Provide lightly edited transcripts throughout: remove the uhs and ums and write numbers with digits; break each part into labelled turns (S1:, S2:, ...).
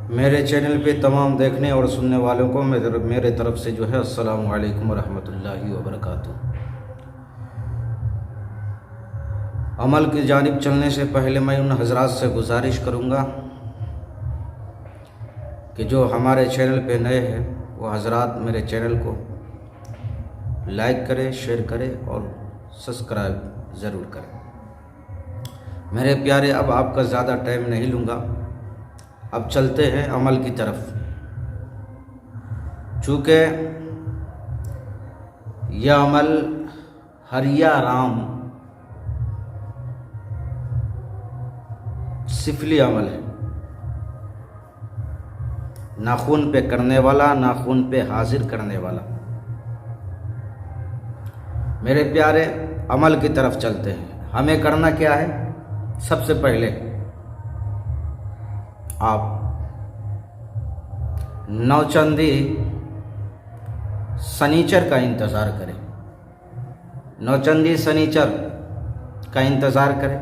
S1: میرے چینل پہ تمام دیکھنے اور سننے والوں کو میرے طرف سے جو ہے السلام علیکم ورحمۃ اللہ وبرکاتہ۔ عمل کی جانب چلنے سے پہلے میں ان حضرات سے گزارش کروں گا کہ جو ہمارے چینل پہ نئے ہیں وہ حضرات میرے چینل کو لائک کرے، شیئر کرے اور سبسکرائب ضرور کریں۔ میرے پیارے، اب آپ کا زیادہ ٹائم نہیں لوں گا، اب چلتے ہیں عمل کی طرف۔ چونکہ یہ عمل ہریا رام سفلی عمل ہے، ناخون پہ کرنے والا، ناخون پہ حاضر کرنے والا۔ میرے پیارے، عمل کی طرف چلتے ہیں۔ ہمیں کرنا کیا ہے؟ سب سے پہلے آپ نوچندی سنیچر کا انتظار کریں، نوچندی سنیچر کا انتظار کریں۔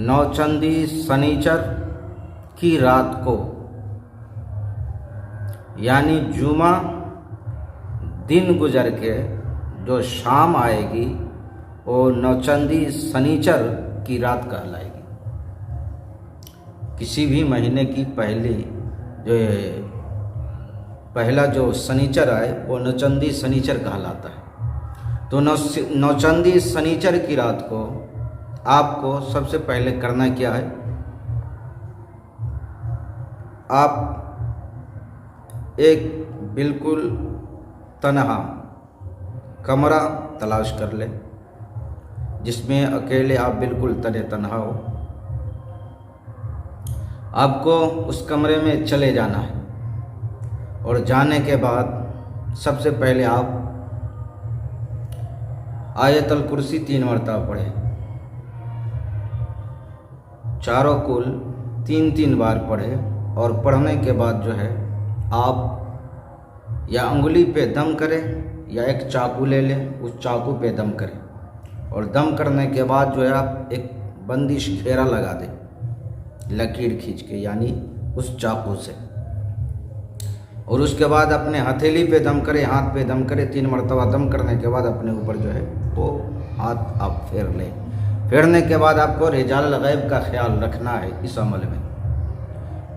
S1: نوچندی سنیچر کی رات کو، یعنی جمعہ دن گزر کے جو شام آئے گی وہ نوچندی سنیچر کی رات کہلائے گی۔ کسی بھی مہینے کی پہلا جو سنیچر آئے وہ نوچندی سنیچر کہلاتا ہے۔ تو نوچندی سنیچر کی رات کو آپ کو سب سے پہلے کرنا کیا ہے؟ آپ ایک بالکل تنہا کمرہ تلاش کر لیں جس میں اکیلے آپ بالکل تنہا ہو۔ آپ کو اس کمرے میں چلے جانا ہے اور جانے کے بعد سب سے پہلے آپ آیت الکرسی 3 مرتبہ پڑھیں، چاروں کل 3 بار پڑھیں، اور پڑھنے کے بعد جو ہے آپ یا انگلی پہ دم کریں یا ایک چاقو لے لیں، اس چاقو پہ دم کریں، اور دم کرنے کے بعد جو ہے آپ ایک بندش گھیرا لگا دیں لکیر کھینچ کے، یعنی اس چاقو سے، اور اس کے بعد اپنے ہتھیلی پہ دم کریں، ہاتھ پہ دم کریں۔ 3 مرتبہ دم کرنے کے بعد اپنے اوپر جو ہے وہ ہاتھ آپ پھیر لیں۔ پھیرنے کے بعد آپ کو رجال الغیب کا خیال رکھنا ہے اس عمل میں۔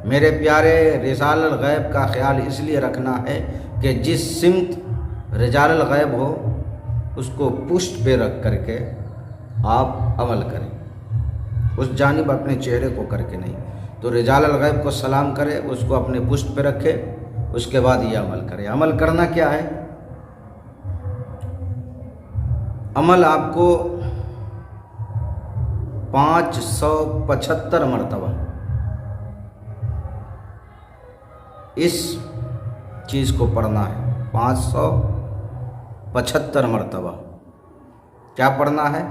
S1: میرے پیارے، رجال الغیب کا خیال اس لیے رکھنا ہے کہ جس سمت رجال الغیب ہو اس کو پشت پہ رکھ کر کے آپ عمل کریں، اس جانب اپنے چہرے کو کر کے نہیں۔ تو رجال الغیب کو سلام کرے، اس کو اپنے پشت پہ رکھے، اس کے بعد یہ عمل کرے۔ عمل کرنا کیا ہے؟ عمل آپ کو 575 مرتبہ اس چیز کو پڑھنا ہے۔ 575 مرتبہ کیا پڑھنا ہے؟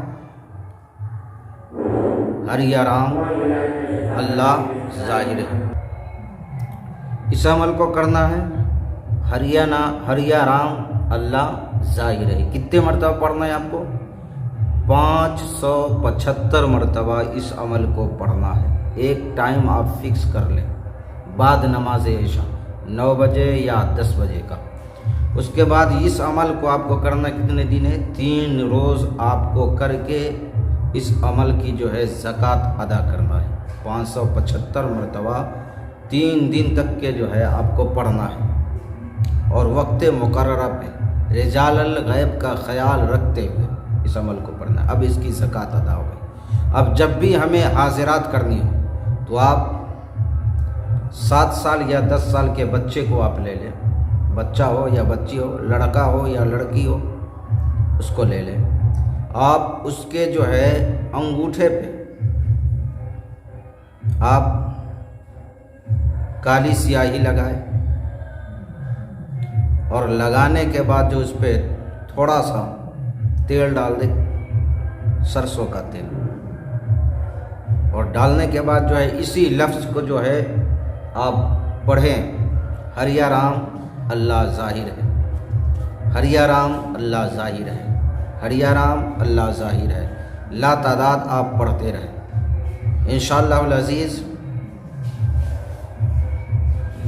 S1: ہریا رام اللہ ظاہر ہے۔ اس عمل کو کرنا ہے ہریا رام اللہ ظاہر ہے۔ کتنے مرتبہ پڑھنا ہے آپ کو؟ 575 مرتبہ اس عمل کو پڑھنا ہے۔ ایک ٹائم آپ فکس کر لیں، بعد نماز عشاء 9 بجے یا 10 بجے کا۔ اس کے بعد اس عمل کو آپ کو کرنا کتنے دن ہے؟ 3 روز آپ کو کر کے اس عمل کی جو ہے زکوٰۃ ادا کرنا ہے۔ 575 مرتبہ 3 دن تک کے جو ہے آپ کو پڑھنا ہے، اور وقت مقررہ پہ رجال الغیب کا خیال رکھتے ہوئے اس عمل کو پڑھنا ہے۔ اب اس کی زکوٰۃ ادا ہو گئی۔ اب جب بھی ہمیں حاضرات کرنی ہو تو آپ 7 سال یا 10 سال کے بچے کو آپ لے لیں، بچہ ہو یا بچی ہو، لڑکا ہو یا لڑکی ہو، اس کو لے لیں۔ آپ اس کے جو ہے انگوٹھے پہ آپ کالی سیاہی لگائیں، اور لگانے کے بعد جو اس پہ تھوڑا سا تیل ڈال دیں، سرسوں کا تیل، اور ڈالنے کے بعد جو ہے اسی لفظ کو جو ہے آپ پڑھیں، ہریا رام اللہ ظاہر ہے، ہریا رام اللہ ظاہر ہے، ہریا رام اللہ ظاہر ہے۔ لا تعداد آپ پڑھتے رہیں۔ انشاءاللہ العزیز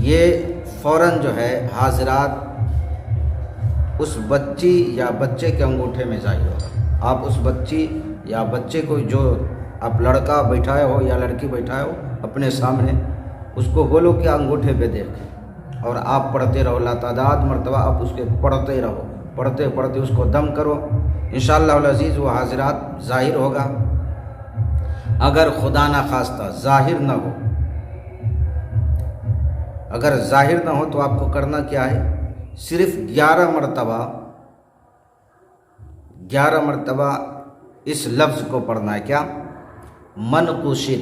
S1: یہ فوراً جو ہے حاضرات اس بچی یا بچے کے انگوٹھے میں ظاہر ہوگا۔ آپ اس بچی یا بچے کو، جو آپ لڑکا بیٹھائے ہو یا لڑکی بیٹھائے ہو اپنے سامنے، اس کو بولو کہ انگوٹھے پہ دیکھ، اور آپ پڑھتے رہو، لاتعداد مرتبہ آپ اس کے پڑھتے رہو، پڑھتے پڑھتے اس کو دم کرو، انشاءاللہ العزیز وہ حاضرات ظاہر ہوگا۔ اگر خدا نہ خواستہ ظاہر نہ ہو، اگر ظاہر نہ ہو تو آپ کو کرنا کیا ہے؟ صرف 11 مرتبہ اس لفظ کو پڑھنا ہے۔ کیا؟ منقوشن،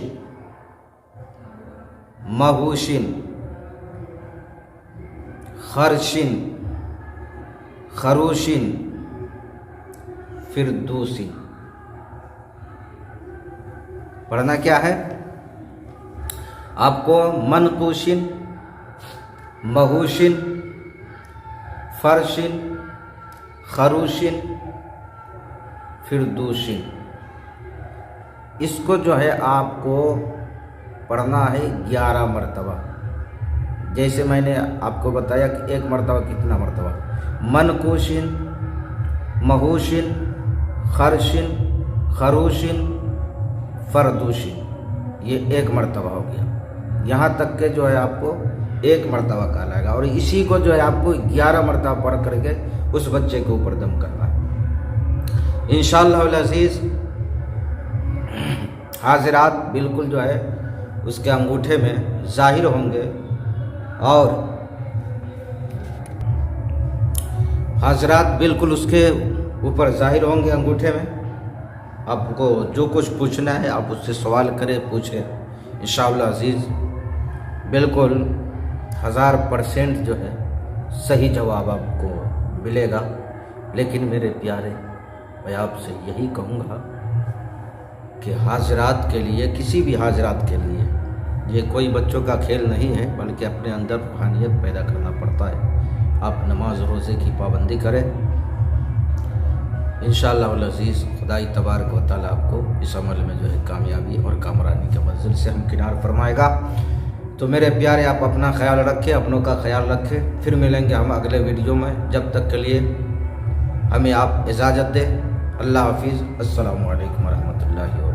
S1: مہوشن، خرشن، خروشن، فردوسن۔ پڑھنا کیا ہے؟ آپ کو منقوشن، مہوشن، فرشن، خروشن، فردوشن، اس کو جو ہے آپ کو پڑھنا ہے 11 مرتبہ۔ جیسے میں نے آپ کو بتایا کہ ایک مرتبہ کتنا مرتبہ؟ منقوشن، مہوشن، خرشن، خروشن، فردوشن، یہ ایک مرتبہ ہو گیا۔ یہاں تک کہ جو ہے آپ کو ایک مرتبہ کہلائے گا، اور اسی کو جو ہے آپ کو 11 مرتبہ پڑھ کر کے اس بچے کے اوپر دم کرنا ہے انشاءاللہ العزیز۔ حاضرات بالکل جو ہے اس کے انگوٹھے میں ظاہر ہوں گے، اور حاضرات بالکل اس کے اوپر ظاہر ہوں گے انگوٹھے میں۔ آپ کو جو کچھ پوچھنا ہے آپ اس سے سوال کریں، پوچھیں، انشاءاللہ عزیز بالکل 1000% جو ہے صحیح جواب آپ کو ملے گا۔ لیکن میرے پیارے، میں آپ سے یہی کہوں گا کہ حاضرات کے لیے، کسی بھی حاضرات کے لیے یہ کوئی بچوں کا کھیل نہیں ہے، بلکہ اپنے اندر روحانیت پیدا کرنا پڑتا ہے۔ آپ نماز روزے کی پابندی کریں، انشاءاللہ العزیز خدائی تبارک و تعالیٰ آپ کو اس عمل میں جو ہے کامیابی اور کامرانی کے منزل سے ہمکنار فرمائے گا۔ تو میرے پیارے، آپ اپنا خیال رکھیں، اپنوں کا خیال رکھیں، پھر ملیں گے ہم اگلے ویڈیو میں۔ جب تک کے لیے ہمیں آپ اجازت دیں۔ اللہ حافظ، السلام علیکم ورحمۃ اللہ وبرکاتہ۔